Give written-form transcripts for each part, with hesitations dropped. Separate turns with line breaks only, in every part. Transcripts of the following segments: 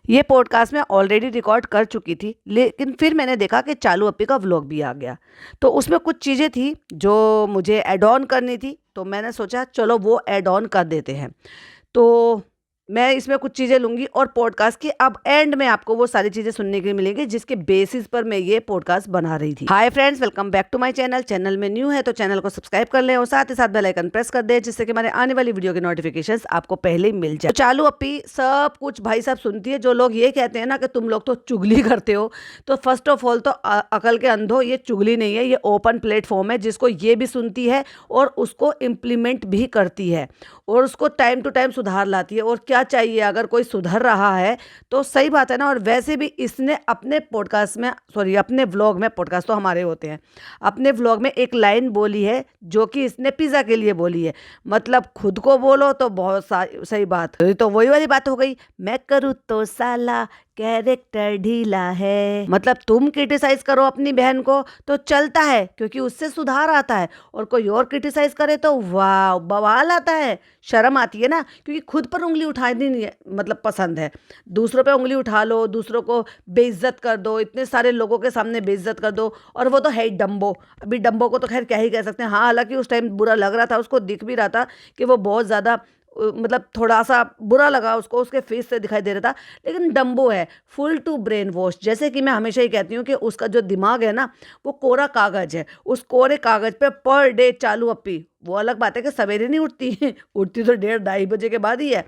ये पॉडकास्ट मैं already record कर चुकी थी, लेकिन फिर मैंने देखा कि चालू अप्पी का व्लॉग भी आ गया। तो उसमें कुछ चीज़ें थी जो मुझे ऐड ऑन करनी थी, तो मैंने सोचा चलो वो ऐड ऑन कर देते हैं। तो मैं इसमें कुछ चीज़ें लूँगी और पॉडकास्ट की अब एंड में आपको वो सारी चीज़ें सुनने के लिए मिलेंगी जिसके बेसिस पर मैं ये पॉडकास्ट बना रही थी। Hi friends, welcome back to my channel. Channel में न्यू है तो चैनल को सब्सक्राइब कर लें और साथ ही साथ बेल आइकन प्रेस कर दें जिससे कि हमारे आने वाली वीडियो के नोटिफिकेशंस आपको पहले ही मिल जाए। तो चालू अप्पी सब कुछ भाई साहब सुनती है। जो लोग ये कहते हैं ना कि तुम लोग तो चुगली करते हो, तो फर्स्ट ऑफ ऑल तो अकल के अंधो, ये चुगली नहीं है, ये ओपन प्लेटफॉर्म है जिसको ये भी सुनती है और उसको इम्प्लीमेंट भी करती है और उसको टाइम टू टाइम सुधार लाती है। और क्या चाहिए, अगर कोई सुधर रहा है तो सही बात है ना। और वैसे भी इसने अपने पॉडकास्ट में, सॉरी अपने व्लॉग में, पॉडकास्ट तो हमारे होते हैं, अपने व्लॉग में एक लाइन बोली है जो कि इसने पिज़्ज़ा के लिए बोली है। मतलब खुद को बोलो तो बहुत सही बात, तो वही वाली बात हो गई, मैं करूँ तो साला कैरेक्टर ढीला है। मतलब तुम क्रिटिसाइज करो अपनी बहन को तो चलता है क्योंकि उससे सुधार आता है, और कोई और क्रिटिसाइज करे तो वाह बवाल आता है, शर्म आती है ना। क्योंकि खुद पर उंगली उठानी नहीं है, मतलब पसंद है, दूसरों पे उंगली उठा लो, दूसरों को बेइज्जत कर दो, इतने सारे लोगों के सामने बेइज्जत कर दो। और वो तो है ही डम्बो। अभी डम्बो को तो खैर क्या ही कह सकते हैं। हाँ, हालांकि उस टाइम बुरा लग रहा था, उसको दिख भी रहा था कि वो बहुत ज़्यादा मतलब थोड़ा सा बुरा लगा उसको, उसके फेस से दिखाई दे रहा था। लेकिन डम्बो है, फुल टू ब्रेन वॉश। जैसे कि मैं हमेशा ही कहती हूँ कि उसका जो दिमाग है ना, वो कोरा कागज है। उस कोरे कागज पे पर डे चालू अप्पी, वो अलग बात है कि सवेरे नहीं उठती उठती तो 1:30-2:30 के बाद ही है।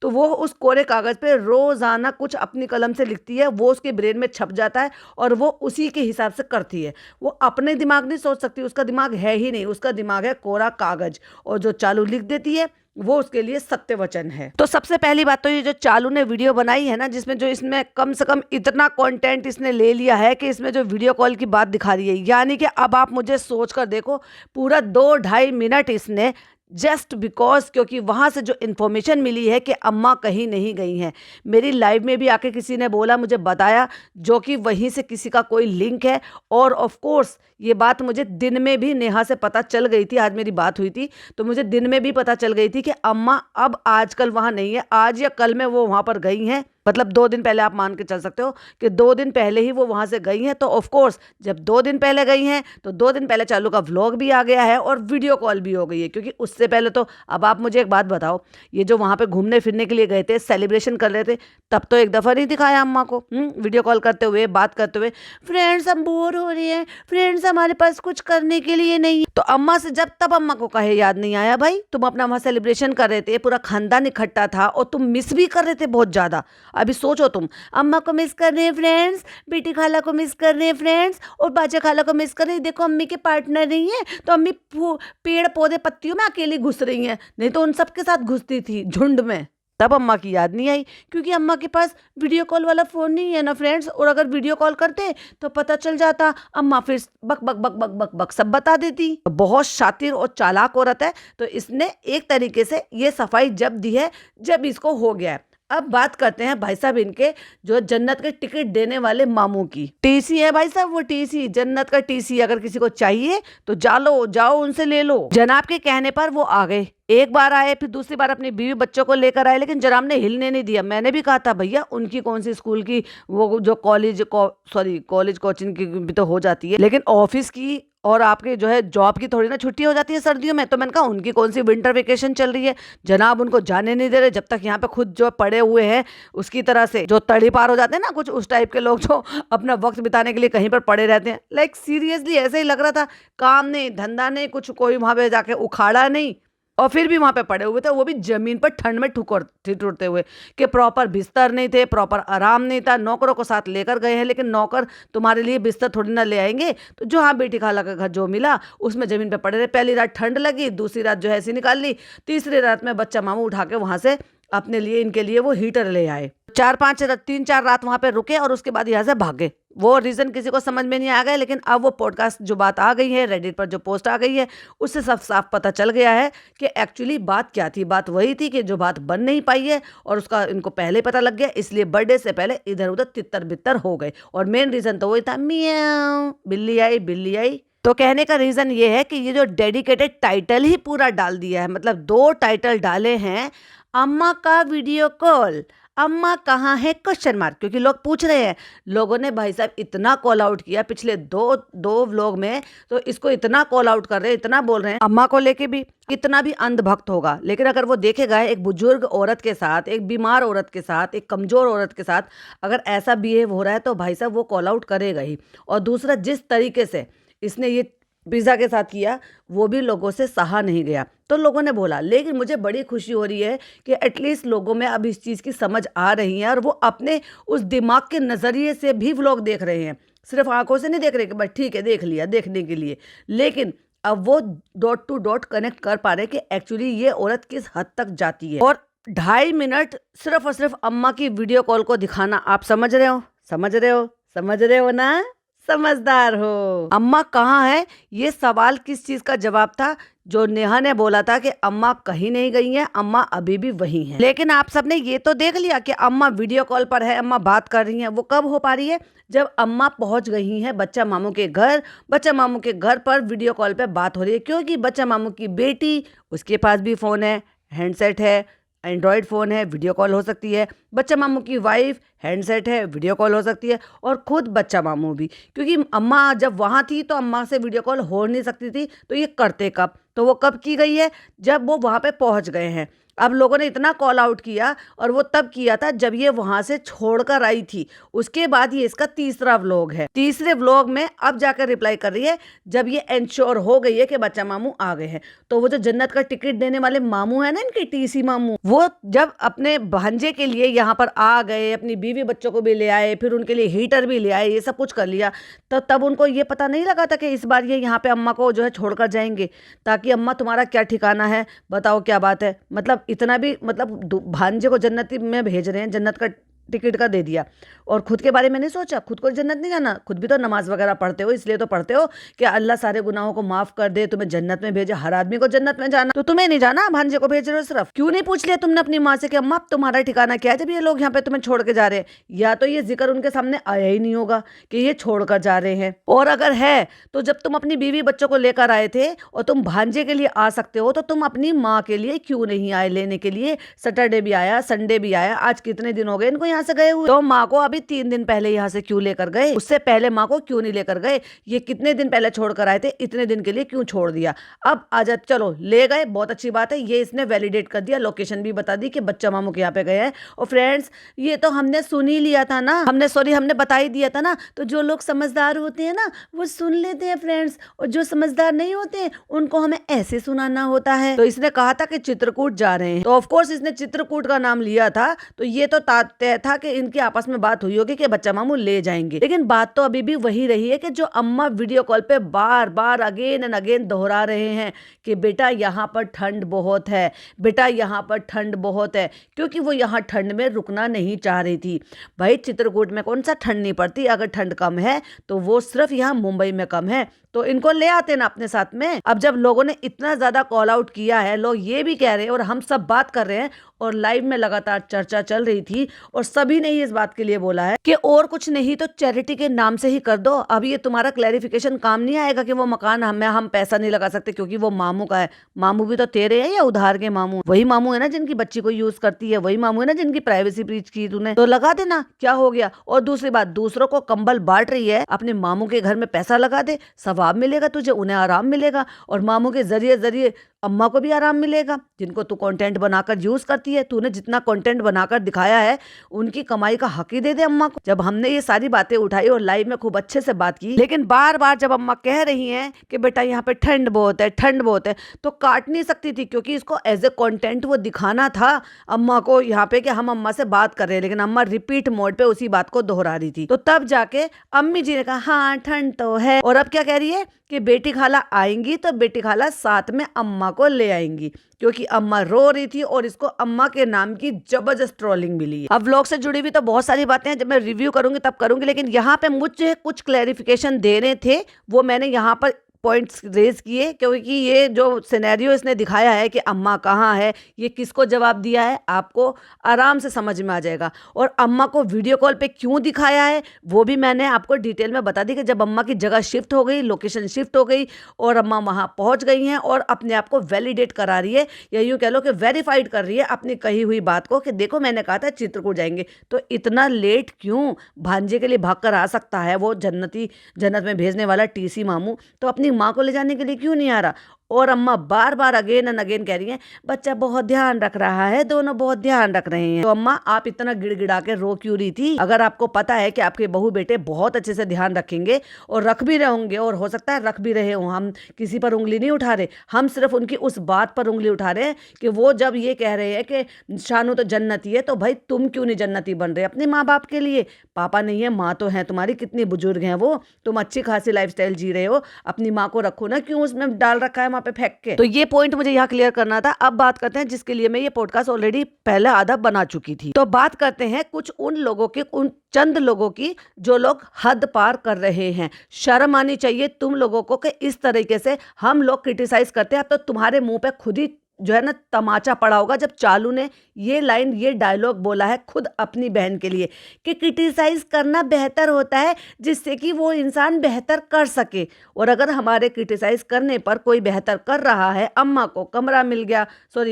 तो वो उस कोरे कागज पे रोजाना कुछ अपनी कलम से लिखती है, वो उसके ब्रेन में छप जाता है और वो उसी के हिसाब से करती है। वो अपने दिमाग नहीं सोच सकती, उसका दिमाग है ही नहीं, उसका दिमाग है कोरा कागज। और जो चालू लिख देती है वो उसके लिए सत्य वचन है। तो सबसे पहली बात तो ये जो चालू ने वीडियो बनाई है ना, जिसमें जो इसमें कम से कम इतना कंटेंट इसने ले लिया है कि इसमें जो वीडियो कॉल की बात दिखा रही है, यानी कि अब आप मुझे सोच कर देखो, पूरा 2-2.5 मिनट इसने जस्ट बिकॉज, क्योंकि वहाँ से जो इन्फॉर्मेशन मिली है कि अम्मा कहीं नहीं गई हैं। मेरी लाइव में भी आके किसी ने बोला, मुझे बताया, जो कि वहीं से किसी का कोई लिंक है। और ऑफ कोर्स ये बात मुझे दिन में भी नेहा से पता चल गई थी। आज मेरी बात हुई थी तो मुझे दिन में भी पता चल गई थी कि अम्मा अब आजकल वहाँ नहीं है, आज या कल में वो वहाँ पर गई हैं। मतलब 2 दिन पहले आप मान के चल सकते हो कि 2 दिन पहले ही वो वहाँ से गई हैं। तो ऑफ कोर्स जब 2 दिन पहले गई हैं तो 2 दिन पहले चालू का व्लॉग भी आ गया है और वीडियो कॉल भी हो गई है। क्योंकि उससे पहले तो, अब आप मुझे एक बात बताओ, ये जो वहाँ पे घूमने फिरने के लिए गए थे, सेलिब्रेशन कर रहे थे, तब तो एक दफ़ा नहीं दिखाया अम्मा को वीडियो कॉल करते हुए, बात करते हुए, फ्रेंड्स हम बोर हो रहे हैं, फ्रेंड्स हमारे पास कुछ करने के लिए नहीं है। तो अम्मा से जब तब अम्मा को कहे याद नहीं आया, भाई तुम अपना वहाँ सेलिब्रेशन कर रहे थे, पूरा खानदान इकट्ठा था और तुम मिस भी कर रहे थे बहुत ज़्यादा। अभी सोचो, तुम अम्मा को मिस कर रहे हैं फ्रेंड्स, बेटी खाला को मिस कर रहे हैं फ्रेंड्स, और बाजा खाला को मिस कर रहे हैं। देखो अम्मी के पार्टनर नहीं है तो अम्मी पेड़ पौधे पत्तियों में अकेली घुस रही हैं, नहीं तो उन सबके साथ घुसती थी झुंड में। तब अम्मा की याद नहीं आई क्योंकि अम्मा के पास वीडियो कॉल वाला फ़ोन नहीं है ना फ्रेंड्स। और अगर वीडियो कॉल करते तो पता चल जाता, अम्मा फिर बक बक बक बक बक बक सब बता देती। बहुत शातिर और चालाक औरत है। तो इसने एक तरीके से ये सफाई जब दी है जब इसको हो गया है। अब बात करते हैं भाई साहब इनके जो जन्नत के टिकट देने वाले मामू की। टीसी है भाई साहब, वो टीसी, जन्नत का टीसी। अगर किसी को चाहिए तो जाओ उनसे ले लो। जनाब के कहने पर वो आ गए। एक बार आए, फिर दूसरी बार अपनी बीवी बच्चों को लेकर आए, लेकिन जनाब ने हिलने नहीं दिया। मैंने भी कहा था भैया उनकी कौन सी स्कूल की, वो जो कॉलेज कोचिंग की भी तो हो जाती है, लेकिन ऑफिस की और आपके जो है जॉब की थोड़ी ना छुट्टी हो जाती है सर्दियों में। तो मैंने कहा उनकी कौन सी विंटर वेकेशन चल रही है, जनाब उनको जाने नहीं दे रहे जब तक यहाँ पे खुद जो पड़े हुए हैं उसकी तरह से जो तड़ी पार हो जाते हैं ना, कुछ उस टाइप के लोग जो अपना वक्त बिताने के लिए कहीं पर पड़े रहते हैं। लाइक सीरियसली ऐसे ही लग रहा था, काम नहीं धंधा नहीं कुछ, कोई वहां पे जाके उखाड़ा नहीं और फिर भी वहां पे पड़े हुए थे, वो भी जमीन पर ठंड में ठिठुरते हुए, कि प्रॉपर बिस्तर नहीं थे, प्रॉपर आराम नहीं था। नौकरों को साथ लेकर गए हैं, लेकिन नौकर तुम्हारे लिए बिस्तर थोड़ी ना ले आएंगे। तो जो हाँ बेटी खाला का घर जो मिला उसमें जमीन पे पड़े रहे। पहली रात ठंड लगी, दूसरी रात जो है ऐसी निकाल ली, तीसरी रात में बच्चा मामू उठा के वहां से अपने लिए, इनके लिए वो हीटर ले आए। 3-4 रात वहां पे रुके और उसके बाद यहाँ से भागे। वो रीजन किसी को समझ में नहीं आ गया, लेकिन अब वो पॉडकास्ट जो बात आ गई है, रेडिट पर जो पोस्ट आ गई है, उससे सब साफ पता चल गया है कि एक्चुअली बात क्या थी। बात वही थी कि जो बात बन नहीं पाई है और उसका इनको पहले पता लग गया, इसलिए बर्थडे से पहले इधर उधर तितर बितर हो गए। और मेन रीजन तो वही था, मियाऊ बिल्ली आई बिल्ली आई। तो कहने का रीजन ये है कि ये जो डेडिकेटेड टाइटल ही पूरा डाल दिया है, मतलब 2 टाइटल डाले हैं, अम्मा का वीडियो कॉल, अम्मा कहाँ है क्वेश्चन मार्क, क्योंकि लोग पूछ रहे हैं। लोगों ने भाई साहब इतना कॉल आउट किया पिछले दो दो व्लॉग में, तो इसको इतना कॉल आउट कर रहे हैं, इतना बोल रहे हैं। अम्मा को लेके भी कितना भी अंधभक्त होगा, लेकिन अगर वो देखेगा एक बुजुर्ग औरत के साथ, एक बीमार औरत के साथ, एक कमजोर औरत के साथ अगर ऐसा बिहेव हो रहा है, तो भाई साहब वो कॉल आउट करेगा ही। और दूसरा, जिस तरीके से इसने ये पिज़्ज़ा के साथ किया, वो भी लोगों से सहा नहीं गया, तो लोगों ने बोला। लेकिन मुझे बड़ी खुशी हो रही है कि एटलीस्ट लोगों में अब इस चीज़ की समझ आ रही है, और वो अपने उस दिमाग के नज़रिए से भी व्लॉग देख रहे हैं। सिर्फ आंखों से नहीं देख रहे कि बस ठीक है देख लिया देखने के लिए, लेकिन अब वो डॉट टू डॉट कनेक्ट कर पा रहे कि एक्चुअली ये औरत किस हद तक जाती है। और 2.5 मिनट सिर्फ और सिर्फ अम्मा की वीडियो कॉल को दिखाना, आप समझ रहे हो, समझ रहे हो, समझ रहे हो ना, समझदार हो। अम्मा कहाँ है, ये सवाल किस चीज का जवाब था, जो नेहा ने बोला था कि अम्मा कहीं नहीं गई हैं, अम्मा अभी भी वही हैं। लेकिन आप सबने ये तो देख लिया कि अम्मा वीडियो कॉल पर है, अम्मा बात कर रही हैं। वो कब हो पा रही है, जब अम्मा पहुंच गई हैं बच्चा मामू के घर। बच्चा मामू के घर पर वीडियो कॉल पे बात हो रही है, क्योंकि बच्चा मामू की बेटी, उसके पास भी फोन है, हैंडसेट है, एंड्रॉयड फ़ोन है, वीडियो कॉल हो सकती है। बच्चा मामू की वाइफ, हैंडसेट है, वीडियो कॉल हो सकती है। और ख़ुद बच्चा मामू भी, क्योंकि अम्मा जब वहाँ थी तो अम्मा से वीडियो कॉल हो नहीं सकती थी, तो ये करते कब, तो वो कब की गई है, जब वो वहाँ पे पहुँच गए हैं। अब लोगों ने इतना कॉल आउट किया, और वो तब किया था जब ये वहाँ से छोड़कर आई थी। उसके बाद ये इसका तीसरा व्लॉग है। तीसरे व्लॉग में अब जाकर रिप्लाई कर रही है, जब ये इंश्योर हो गई है कि बच्चा मामू आ गए हैं। तो वो जो जन्नत का टिकट देने वाले मामू है ना, इनके टीसी मामू, वो जब अपने भांजे के लिए यहाँ पर आ गए, अपनी बीवी बच्चों को भी ले आए, फिर उनके लिए हीटर भी ले आए, ये सब कुछ कर लिया, तो तब उनको ये पता नहीं लगा था कि इस बार ये यहाँ पे अम्मा को जो है छोड़कर जाएंगे, ताकि अम्मा तुम्हारा क्या ठिकाना है, बताओ क्या बात है। मतलब इतना भी, मतलब भांजे को जन्नती में भेज रहे हैं, जन्नत का टिकट का दे दिया, और खुद के बारे में नहीं सोचा। खुद को जन्नत नहीं जाना, खुद भी तो नमाज वगैरह पढ़ते हो, इसलिए तो पढ़ते हो कि अल्लाह सारे गुनाहों को माफ कर दे, तुम्हें जन्नत में भेजे। हर आदमी को जन्नत में जाना, तो तुम्हें नहीं जाना, भांजे को भेज रहे हो सिर्फ। क्यों नहीं पूछ लिया तुमने अपनी माँ से कि अम्मा तुम्हारा ठिकाना क्या है, जब ये लोग यहाँ पे तुम्हें छोड़ के जा रहे हैं। या तो ये जिक्र उनके सामने आया ही नहीं होगा कि ये छोड़कर जा रहे हैं, और अगर है तो जब तुम अपनी बीवी बच्चों को लेकर आए थे और तुम भांजे के लिए आ सकते हो, तो तुम अपनी माँ के लिए क्यों नहीं आए लेने के लिए। सैटरडे भी आया, संडे भी आया, आज कितने दिन हो गए इनको यहाँ से गए हुए। तो माँ को अभी 3 दिन पहले यहाँ से क्यों लेकर गए, उससे पहले माँ को क्यों नहीं लेकर गए। ये कितने दिन पहले छोड़कर आए थे, इतने दिन के लिए क्यों छोड़ दिया। अब आ जा, चलो ले गए, बहुत अच्छी बात है, ये इसने वैलिडेट कर दिया, लोकेशन भी बता दी कि बच्चा मामू के यहाँ पे गए हैं। और फ्रेंड्स, ये तो हमने सुन ही लिया था ना, हमने बता ही दिया था ना। तो जो लोग समझदार होते हैं ना, वो सुन लेते हैं फ्रेंड्स, और जो समझदार नहीं होते हैं उनको हमें ऐसे सुनाना होता है। तो इसने कहा था कि चित्रकूट जा रहे हैं, तो ऑफकोर्स इसने चित्रकूट का नाम लिया था, तो ये तो तय था कि इनकी आपस में बात हुई होगी कि बच्चा मामू ले जाएंगे। लेकिन बात तो अभी भी वही रही है कि जो अम्मा वीडियो कॉल पे बार बार अगेन एंड अगेन दोहरा रहे हैं कि बेटा यहाँ पर ठंड बहुत है, बेटा यहाँ पर ठंड बहुत है, क्योंकि वो यहाँ ठंड में रुकना नहीं चाह रही थी। भाई चित्रकूट में कौन सा ठंड नहीं पड़ती, अगर ठंड कम है तो वो सिर्फ यहाँ मुंबई में कम है, तो इनको ले आते ना अपने साथ में। अब जब लोगों ने इतना ज्यादा कॉल आउट किया है, लोग ये भी कह रहे हैं और हम सब बात कर रहे हैं, और लाइव में लगातार चर्चा चल रही थी, और सभी ने इस बात के लिए बोला है कि और कुछ नहीं तो चैरिटी के नाम से ही कर दो। अब ये तुम्हारा क्लैरिफिकेशन काम नहीं आएगा कि वो मकान हम पैसा नहीं लगा सकते क्योंकि वो मामू का है। मामू भी तो तेरे हैं या उधार के मामू, वही मामू है ना जिनकी बच्ची को यूज करती है, वही मामू है ना जिनकी प्राइवेसी ब्रीच की तूने, तो लगा देना, क्या हो गया। और दूसरी बात, दूसरों को कंबल बांट रही है, अपने मामू के घर में पैसा लगा दे, सवाब मिलेगा तुझे, उन्हें आराम मिलेगा, और मामू के जरिए अम्मा को भी आराम मिलेगा, जिनको तू कंटेंट बनाकर यूज करती है। तूने जितना कंटेंट बनाकर दिखाया है, उनकी कमाई का हक ही दे दे अम्मा को। जब हमने ये सारी बातें उठाई और लाइव में खूब अच्छे से बात की, लेकिन बार बार जब अम्मा कह रही हैं कि बेटा यहाँ पे ठंड बहुत है, ठंड बहुत है, तो काट नहीं सकती थी, क्योंकि इसको एज ए कंटेंट वो दिखाना था अम्मा को यहाँ पे कि हम अम्मा से बात कर रहे हैं। लेकिन अम्मा रिपीट मोड पे उसी बात को दोहरा रही थी, तो तब जाके अम्मी जी ने कहा हाँ ठंड तो है। और अब क्या कह रही है कि बेटी खाला आएंगी तो बेटी खाला साथ में अम्मा को ले आएंगी, क्योंकि अम्मा रो रही थी और इसको अम्मा के नाम की जबरदस्त ट्रोलिंग मिली है। अब व्लॉग से जुड़ी हुई तो बहुत सारी बातें हैं, जब मैं रिव्यू करूंगी तब करूंगी, लेकिन यहाँ पे मुझे कुछ क्लैरिफिकेशन देने थे, वो मैंने यहाँ पर पॉइंट्स रेज किए, क्योंकि ये जो सिनेरियो इसने दिखाया है कि अम्मा कहाँ है, ये किसको जवाब दिया है, आपको आराम से समझ में आ जाएगा। और अम्मा को वीडियो कॉल पे क्यों दिखाया है वो भी मैंने आपको डिटेल में बता दी कि जब अम्मा की जगह शिफ्ट हो गई, लोकेशन शिफ्ट हो गई और अम्मा वहाँ पहुँच गई हैं और अपने आप को वैलिडेट करा रही है, या यूँ कह लो कि वेरीफाइड कर रही है अपनी कही हुई बात को कि देखो मैंने कहा था चित्रकूट जाएंगे। तो इतना लेट क्यों? भांजे के लिए भाग कर आ सकता है वो जन्नत में भेजने वाला टीसी मामू, तो अपनी माँ को ले जाने के लिए क्यों नहीं आ रहा? और अम्मा बार बार अगेन एंड अगेन कह रही हैं बच्चा बहुत ध्यान रख रहा है, दोनों बहुत ध्यान रख रहे हैं। तो अम्मा आप इतना गिड़गिड़ा के रो क्यों रही थी? अगर आपको पता है कि आपके बहू बेटे बहुत अच्छे से ध्यान रखेंगे और रख भी रहे होंगे, और हो सकता है रख भी रहे हों, हम किसी पर उंगली नहीं उठा रहे, हम सिर्फ उनकी उस बात पर उंगली उठा रहे हैं कि वो जब ये कह रहे हैं कि शानू तो जन्नती है, तो भाई तुम क्यों नहीं जन्नती बन रहे अपने माँ बाप के लिए? पापा नहीं है, माँ तो है तुम्हारी, कितनी बुजुर्ग हैं वो, तुम अच्छी खासी लाइफस्टाइल जी रहे हो, अपनी माँ को रखो ना, क्यों उसमें डाल रखा है वहां पे फेंक के? तो ये पॉइंट मुझे यहाँ क्लियर करना था। अब बात करते हैं जिसके लिए मैं ये पॉडकास्ट ऑलरेडी पहले आधा बना चुकी थी। तो बात करते हैं कुछ उन लोगों की, उन चंद लोगों की जो लोग हद पार कर रहे हैं। शर्म आनी चाहिए तुम लोगों को कि इस तरीके से हम लोग क्रिटिसाइज करते हैं। अब तो तुम्हारे मुंह पे खुद ही जो है ना तमाचा पड़ा होगा जब चालू ने ये लाइन, ये डायलॉग बोला है खुद अपनी बहन के लिए कि क्रिटिसाइज करना बेहतर होता है जिससे कि वो इंसान बेहतर कर सके। और अगर हमारे क्रिटिसाइज करने पर कोई बेहतर कर रहा है, अम्मा को कमरा मिल गया,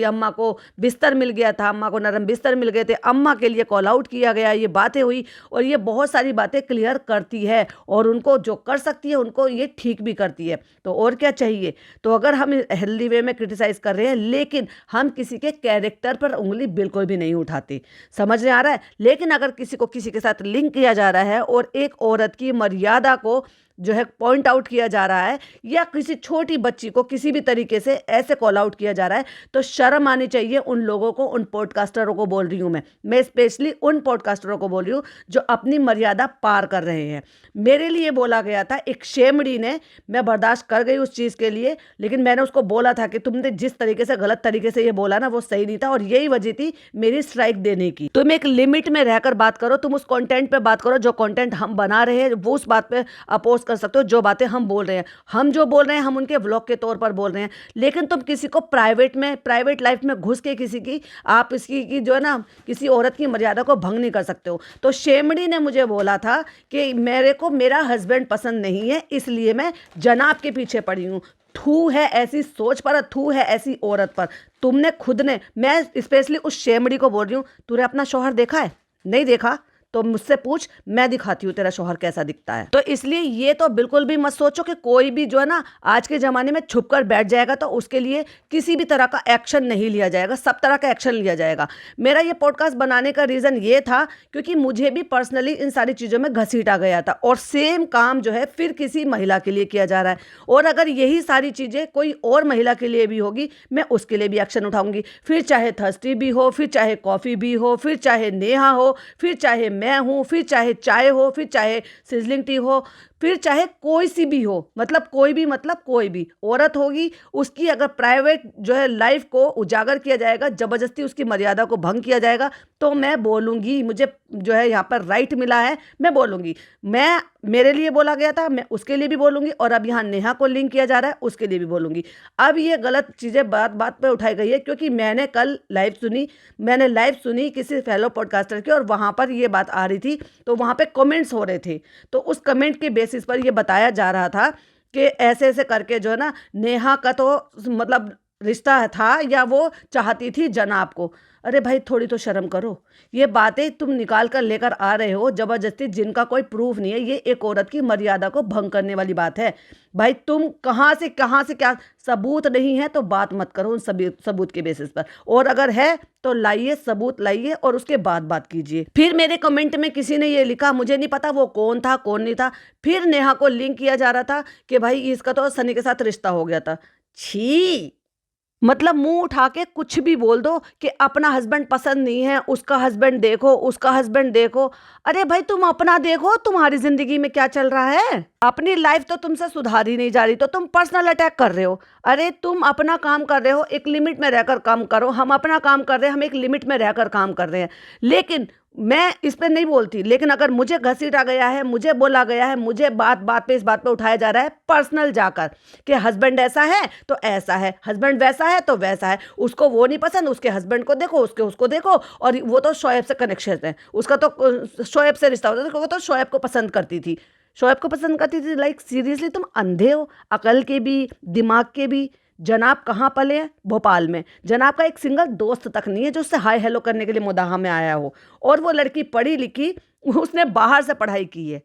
अम्मा को बिस्तर मिल गया था, अम्मा को नरम बिस्तर मिल गए थे, अम्मा के लिए कॉल आउट किया गया, ये बातें हुई और ये बहुत सारी बातें क्लियर करती है और उनको जो कर सकती है उनको ये ठीक भी करती है। तो और क्या चाहिए? तो अगर हम हेल्दी वे में क्रिटिसाइज कर रहे हैं लेकिन हम किसी के कैरेक्टर पर उंगली बिल्कुल भी नहीं उठाते, समझ में आ रहा है? लेकिन अगर किसी को किसी के साथ लिंक किया जा रहा है और एक औरत की मर्यादा को जो है पॉइंट आउट किया जा रहा है, या किसी छोटी बच्ची को किसी भी तरीके से ऐसे कॉल आउट किया जा रहा है, तो शर्म आनी चाहिए उन लोगों को। उन पॉडकास्टरों को बोल रही हूँ मैं स्पेशली उन पॉडकास्टरों को बोल रही हूँ जो अपनी मर्यादा पार कर रहे हैं। मेरे लिए बोला गया था एक शेमड़ी ने, मैं बर्दाश्त कर गई उस चीज़ के लिए, लेकिन मैंने उसको बोला था कि तुमने जिस तरीके से गलत तरीके से ये बोला ना वो सही नहीं था, और यही वजह थी मेरी स्ट्राइक देने की। तुम एक लिमिट में रहकर बात करो, तुम उस कंटेंट पे बात करो जो कंटेंट हम बना रहे हैं, वो उस बात पे अपोज कर सकते हो जो बातें हम बोल रहे हैं। हम जो बोल रहे हैं हम उनके व्लॉग के तौर पर बोल रहे हैं, लेकिन तुम किसी को प्राइवेट लाइफ में घुस के किसी की, आप इसकी की जो है ना किसी औरत की मर्यादा को भंग नहीं कर सकते हो। तो शेमड़ी ने मुझे बोला था कि मेरे को मेरा हस्बैंड पसंद नहीं है, इसलिए मैं जनाब के पीछे पड़ी हूँ। थू है ऐसी सोच पर, थू है ऐसी औरत पर। तुमने खुद ने, मैं स्पेशली उस शेमड़ी को बोल रही हूँ, तूने अपना शौहर देखा है? नहीं देखा तो मुझसे पूछ, मैं दिखाती हूँ तेरा शौहर कैसा दिखता है। तो इसलिए ये तो बिल्कुल भी मत सोचो कि कोई भी जो है ना आज के ज़माने में छुप कर बैठ जाएगा तो उसके लिए किसी भी तरह का एक्शन नहीं लिया जाएगा, सब तरह का एक्शन लिया जाएगा। मेरा ये पॉडकास्ट बनाने का रीज़न ये था क्योंकि मुझे भी पर्सनली इन सारी चीज़ों में घसीटा गया था, और सेम काम जो है फिर किसी महिला के लिए किया जा रहा है। और अगर यही सारी चीज़ें कोई और महिला के लिए भी होगी, मैं उसके लिए भी एक्शन उठाऊंगी। फिर चाहे थर्स्टी भी हो, फिर चाहे कॉफ़ी भी हो, फिर चाहे नेहा हो, फिर चाहे मैं हूँ, फिर चाहे चाय हो, फिर चाहे सिजलिंग टी हो, फिर चाहे कोई सी भी हो, मतलब कोई भी औरत होगी, उसकी अगर प्राइवेट जो है लाइफ को उजागर किया जाएगा, ज़बरदस्ती उसकी मर्यादा को भंग किया जाएगा, तो मैं बोलूँगी। मुझे जो है यहाँ पर राइट मिला है, मैं बोलूँगी। मेरे लिए बोला गया था, मैं उसके लिए भी बोलूँगी, और अब यहाँ नेहा को लिंक किया जा रहा है, उसके लिए भी बोलूँगी। अब ये गलत चीज़ें बात पे उठाई गई है क्योंकि मैंने कल लाइव सुनी किसी फेलो पॉडकास्टर की, और वहाँ पर ये बात आ रही थी, तो वहाँ पे कमेंट्स हो रहे थे, तो उस कमेंट के बेसिस पर ये बताया जा रहा था कि ऐसे ऐसे करके जो है ना नेहा का तो मतलब रिश्ता था, या वो चाहती थी जनाब को। अरे भाई थोड़ी तो शर्म करो। ये बातें तुम निकाल कर लेकर आ रहे हो जबरदस्ती, जिनका कोई प्रूफ नहीं है। ये एक औरत की मर्यादा को भंग करने वाली बात है। भाई तुम कहाँ से क्या सबूत नहीं है तो बात मत करो उन सबूत के बेसिस पर, और अगर है तो लाइए, सबूत लाइए और उसके बाद बात कीजिए। फिर मेरे कमेंट में किसी ने ये लिखा, मुझे नहीं पता वो कौन था कौन नहीं था, फिर नेहा को लिंक किया जा रहा था कि भाई इसका तो सनी के साथ रिश्ता हो गया था। छी, मतलब मुंह उठा के कुछ भी बोल दो कि अपना हस्बैंड पसंद नहीं है, उसका हस्बैंड देखो। अरे भाई तुम अपना देखो, तुम्हारी जिंदगी में क्या चल रहा है। अपनी लाइफ तो तुमसे सुधारी नहीं जा रही, तो तुम पर्सनल अटैक कर रहे हो। अरे तुम अपना काम कर रहे हो, एक लिमिट में रहकर काम करो। हम अपना काम कर रहे हैं, हम एक लिमिट में रहकर काम कर रहे हैं, लेकिन मैं इस पे नहीं बोलती, लेकिन अगर मुझे घसीटा गया है, मुझे बोला गया है, मुझे बात बात पे इस बात पे उठाया जा रहा है पर्सनल जाकर कि हस्बैंड ऐसा है तो ऐसा है, हस्बैंड वैसा है तो वैसा है, उसको वो नहीं पसंद, उसके हस्बैंड को देखो, उसको देखो, और वो तो शोएब से कनेक्शन है, उसका तो शोएब से रिश्ता होता था, वो तो शोएब को पसंद करती थी, शोएब को पसंद करती थी। लाइक सीरियसली तुम अंधे हो, अकल के भी, दिमाग के भी। जनाब कहाँ पले हैं? भोपाल में। जनाब का एक सिंगल दोस्त तक नहीं है जो उससे हाय हेलो करने के लिए मुदाहा में आया हो, और वो लड़की पढ़ी लिखी, उसने बाहर से पढ़ाई की है।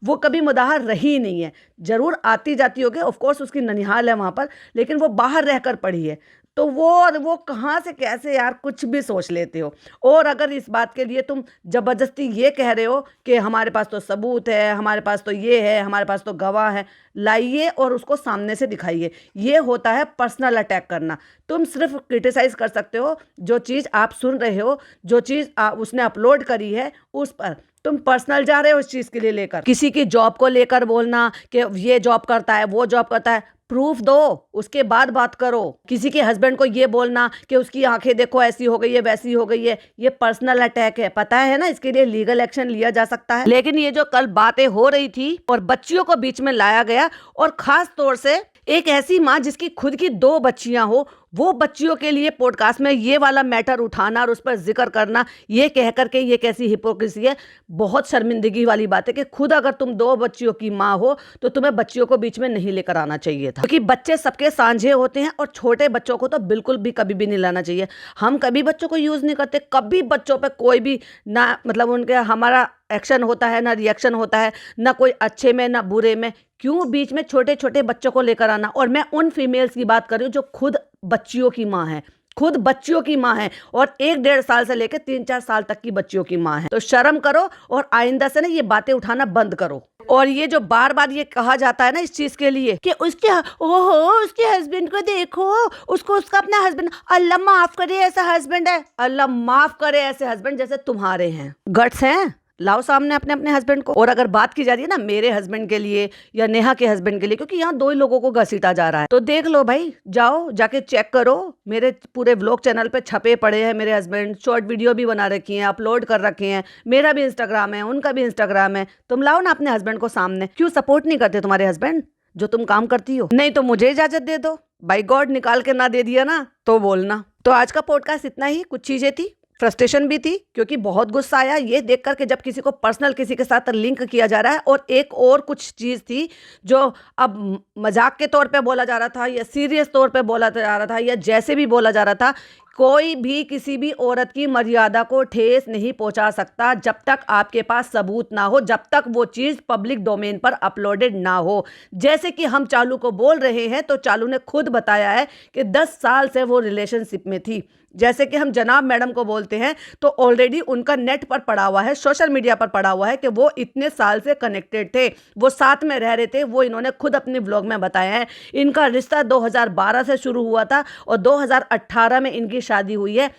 वो कभी मुदाहा रही नहीं है, जरूर आती जाती होगी, ऑफ कोर्स उसकी ननिहाल है वहाँ पर, लेकिन वो बाहर रहकर पढ़ी है। तो वो कहाँ से कैसे यार कुछ भी सोच लेते हो। और अगर इस बात के लिए तुम ज़बरदस्ती ये कह रहे हो कि हमारे पास तो सबूत है, हमारे पास तो ये है, हमारे पास तो गवाह है, लाइए और उसको सामने से दिखाइए। ये होता है पर्सनल अटैक करना। तुम सिर्फ क्रिटिसाइज़ कर सकते हो जो चीज़ आप सुन रहे हो, जो चीज़ उसने अपलोड करी है उस पर। तुम पर्सनल जा रहे हो इस चीज़ के लिए लेकर, किसी की जॉब को लेकर बोलना कि ये जॉब करता है, वो जॉब करता है, प्रूफ दो, उसके बाद बात करो। किसी के हस्बैंड को ये बोलना कि उसकी आंखें देखो ऐसी हो गई है, वैसी हो गई है, ये पर्सनल अटैक है, पता है ना, इसके लिए लीगल एक्शन लिया जा सकता है। लेकिन ये जो कल बातें हो रही थी और बच्चियों को बीच में लाया गया, और खास तौर से एक ऐसी माँ जिसकी खुद की 2 बच्चियां हो, वो बच्चियों के लिए पॉडकास्ट में ये वाला मैटर उठाना और उस पर जिक्र करना, ये कह करके ये कैसी हिपोक्रेसी है। बहुत शर्मिंदगी वाली बात है कि खुद अगर तुम 2 बच्चियों की माँ हो तो तुम्हें बच्चियों को बीच में नहीं लेकर आना चाहिए था, क्योंकि बच्चे सबके सांझे होते हैं, और छोटे बच्चों को तो बिल्कुल भी कभी भी नहीं लाना चाहिए। हम कभी बच्चों को यूज़ नहीं करते, कभी बच्चों पर कोई भी ना, मतलब उनके हमारा एक्शन होता है ना रिएक्शन होता है, ना कोई अच्छे में ना बुरे में। क्यों बीच में छोटे छोटे बच्चों को लेकर आना? और मैं उन फीमेल्स की बात कर रही हूँ जो खुद बच्चियों की माँ है, खुद बच्चियों की माँ है, और 1-1.5 साल से लेकर 3-4 साल तक की बच्चियों की माँ है। तो शर्म करो और आइंदा से ना ये बातें उठाना बंद करो। और ये जो बार बार ये कहा जाता है ना इस चीज के लिए कि उसके ओहो उसके हस्बैंड को देखो, उसको उसका अपना हस्बैंड, अल्लाह माफ करे ऐसा हस्बैंड है, अल्लाह माफ करे ऐसे हस्बैंड जैसे तुम्हारे हैं। गट्स हैं, लाओ सामने अपने अपने हस्बैंड को। और अगर बात की जा रही है ना मेरे हस्बैंड के लिए या नेहा के हस्बैंड के लिए, क्योंकि यहाँ 2 ही लोगों को घसीटा जा रहा है, तो देख लो भाई, जाओ जाके चेक करो। मेरे पूरे व्लॉग चैनल पे छपे पड़े हैं मेरे हस्बैंड, शॉर्ट वीडियो भी बना रखी हैं, अपलोड कर रखे हैं। मेरा भी इंस्टाग्राम है, उनका भी इंस्टाग्राम है। तुम लाओ ना अपने हस्बैंड को सामने। क्यों सपोर्ट नहीं करते तुम्हारे हस्बैंड जो तुम काम करती हो? नहीं तो मुझे इजाजत दे दो, बाई गॉड, निकाल के ना दे दिया ना तो बोलना। तो आज का पॉडकास्ट इतना ही। कुछ चीजें थी, फ्रस्ट्रेशन भी थी, क्योंकि बहुत गुस्सा आया ये देख कर के जब किसी को पर्सनल किसी के साथ लिंक किया जा रहा है। और एक और कुछ चीज़ थी जो अब मजाक के तौर पे बोला जा रहा था या सीरियस तौर पे बोला जा रहा था या जैसे भी बोला जा रहा था, कोई भी किसी भी औरत की मर्यादा को ठेस नहीं पहुंचा सकता जब तक आपके पास सबूत ना हो, जब तक वो चीज़ पब्लिक डोमेन पर अपलोडेड ना हो। जैसे कि हम चालू को बोल रहे हैं, तो चालू ने खुद बताया है कि 10 साल से वो रिलेशनशिप में थी। जैसे कि हम जनाब मैडम को बोलते हैं, तो ऑलरेडी उनका नेट पर पड़ा हुआ है, सोशल मीडिया पर पड़ा हुआ है कि वो इतने साल से कनेक्टेड थे, वो साथ में रह रहे थे। वो इन्होंने खुद अपने व्लॉग में बताया है। इनका रिश्ता 2012 से शुरू हुआ था और 2018 में इनकी शादी हुई है।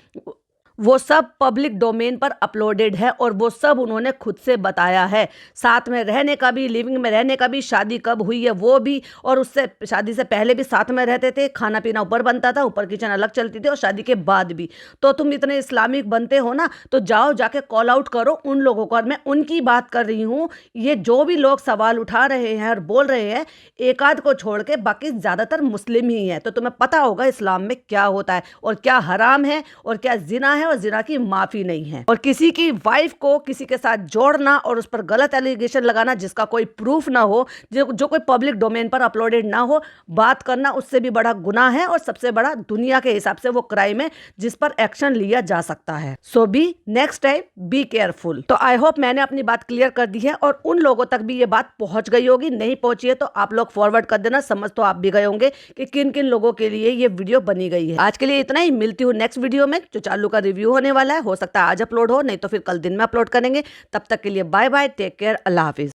वो सब पब्लिक डोमेन पर अपलोडेड है और वो सब उन्होंने खुद से बताया है। साथ में रहने का भी, लिविंग में रहने का भी, शादी कब हुई है वो भी, और उससे शादी से पहले भी साथ में रहते थे। खाना पीना ऊपर बनता था, ऊपर किचन अलग चलती थी, और शादी के बाद भी। तो तुम इतने इस्लामिक बनते हो ना, तो जाओ जाके कॉल आउट करो उन लोगों को। और मैं उनकी बात कर रही हूँ। ये जो भी लोग सवाल उठा रहे हैं और बोल रहे हैं, एक आध को छोड़ के बाकी ज़्यादातर मुस्लिम ही है। तो तुम्हें पता होगा इस्लाम में क्या होता है और क्या हराम है और क्या जिना है और जिना की माफी नहीं है। और किसी की वाइफ को किसी के साथ जोड़ना और उस पर गलत एलिगेशन लगाना जिसका कोई प्रूफ ना हो, जो कोई पब्लिक डोमेन पर अपलोडेड ना हो, बात करना उससे भी बड़ा गुनाह है और सबसे बड़ा दुनिया के हिसाब से वो क्राइम है जिस पर एक्शन लिया जा सकता है। So be next time be careful. तो आई होप मैंने अपनी बात क्लियर कर दी है और उन लोगों तक भी ये बात पहुंच गई होगी। नहीं पहुंची है तो आप लोग फॉरवर्ड कर देना, समझ तो आप भी गए होंगे कि किन किन लोगों के लिए ये वीडियो बनी गई है। आज के लिए इतना ही, मिलती हूँ नेक्स्ट वीडियो में जो चालू का रिव्यू होने वाला है। हो सकता है आज अपलोड हो, नहीं तो फिर कल दिन में अपलोड करेंगे। तब तक के लिए बाय बाय, टेक केयर, अल्लाह हाफिज।